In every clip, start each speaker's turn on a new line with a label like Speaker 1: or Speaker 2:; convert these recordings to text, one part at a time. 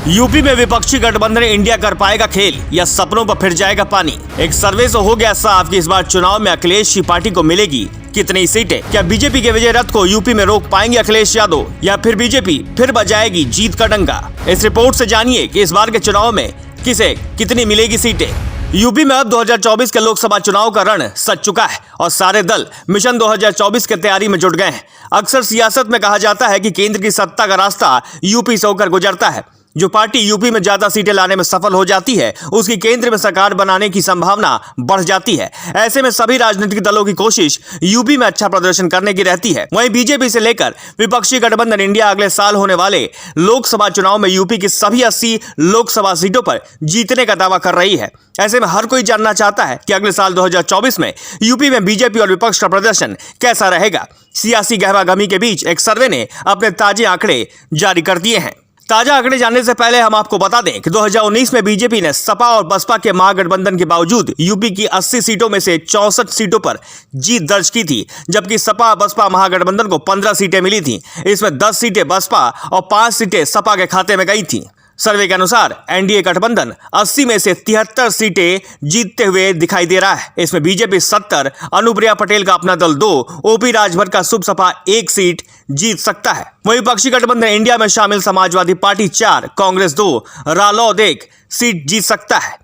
Speaker 1: UP में विपक्षी गठबंधन इंडिया कर पाएगा खेल या सपनों पर फिर जाएगा पानी। एक सर्वे से हो गया साफ कि इस बार चुनाव में अखिलेश की पार्टी को मिलेगी कितनी सीटें। क्या बीजेपी के विजय रथ को यूपी में रोक पाएंगे अखिलेश यादव या फिर बीजेपी फिर बजाएगी जीत का डंका। इस रिपोर्ट से जानिए कि इस बार के चुनाव में किसे कितनी मिलेगी सीटें। यूपी में अब 2024 के लोकसभा चुनाव का रण सज चुका है और सारे दल मिशन 2024 की तैयारी में जुट गए हैं। अक्सर सियासत में कहा जाता है कि केंद्र की सत्ता का रास्ता यूपी से होकर गुजरता है। जो पार्टी यूपी में ज्यादा सीटें लाने में सफल हो जाती है उसकी केंद्र में सरकार बनाने की संभावना बढ़ जाती है। ऐसे में सभी राजनीतिक दलों की कोशिश यूपी में अच्छा प्रदर्शन करने की रहती है। वहीं बीजेपी से लेकर विपक्षी गठबंधन इंडिया अगले साल होने वाले लोकसभा चुनाव में यूपी की सभी 80 लोकसभा सीटों पर जीतने का दावा कर रही है। ऐसे में हर कोई जानना चाहता है कि अगले साल 2024 में यूपी में बीजेपी और विपक्ष का प्रदर्शन कैसा रहेगा। सियासी गहमागहमी के बीच एक सर्वे ने अपने ताजे आंकड़े जारी कर दिए हैं। ताजा आंकड़े जानने से पहले हम आपको बता दें कि 2019 में बीजेपी ने सपा और बसपा के महागठबंधन के बावजूद यूपी की 80 सीटों में से 64 सीटों पर जीत दर्ज की थी, जबकि सपा बसपा महागठबंधन को 15 सीटें मिली थी। इसमें 10 सीटें बसपा और 5 सीटें सपा के खाते में गई थी। सर्वे के अनुसार एनडीए गठबंधन 80 में से 73 सीटें जीतते हुए दिखाई दे रहा है। इसमें बीजेपी 70, अनुप्रिया पटेल का अपना दल 2, ओपी राजभर का शुभ सपा 1 सीट जीत सकता है। वहीं विपक्षी गठबंधन इंडिया में शामिल समाजवादी पार्टी 4, कांग्रेस 2, रालोद 1 सीट जीत सकता है।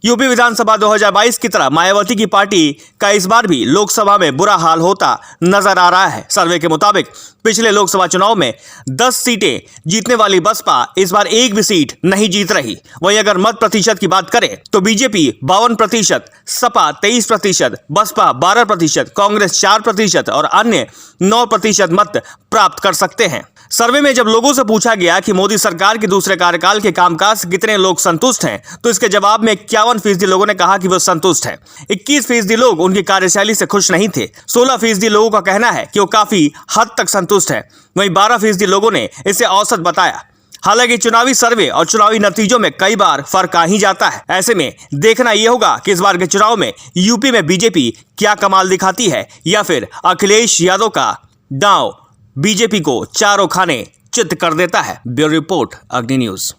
Speaker 1: यूपी विधानसभा 2022 की तरह मायावती की पार्टी का इस बार भी लोकसभा में बुरा हाल होता नजर आ रहा है। सर्वे के मुताबिक पिछले लोकसभा चुनाव में 10 सीटें जीतने वाली बसपा इस बार एक भी सीट नहीं जीत रही। वहीं अगर मत प्रतिशत की बात करें तो बीजेपी 52%, सपा 23%, बसपा 12%, कांग्रेस 4% और अन्य 9% मत प्राप्त कर सकते हैं। सर्वे में जब लोगों से पूछा गया कि मोदी सरकार के दूसरे कार्यकाल के कामकाज से कितने लोग संतुष्ट हैं, तो इसके जवाब में 51% लोगों ने कहा कि वो संतुष्ट हैं। 21% लोग उनकी कार्यशैली से खुश नहीं थे। 16% लोगों का कहना है कि वो काफी हद तक संतुष्ट है। वहीं 12% लोगों ने इसे औसत बताया। हालांकि चुनावी सर्वे और चुनावी नतीजों में कई बार फर्क आ ही जाता है। ऐसे में देखना यह होगा कि इस बार के चुनाव में यूपी में बीजेपी क्या कमाल दिखाती है या फिर अखिलेश यादव का दांव बीजेपी को चारों खाने चित कर देता है। ब्यूरो रिपोर्ट, अग्नि न्यूज।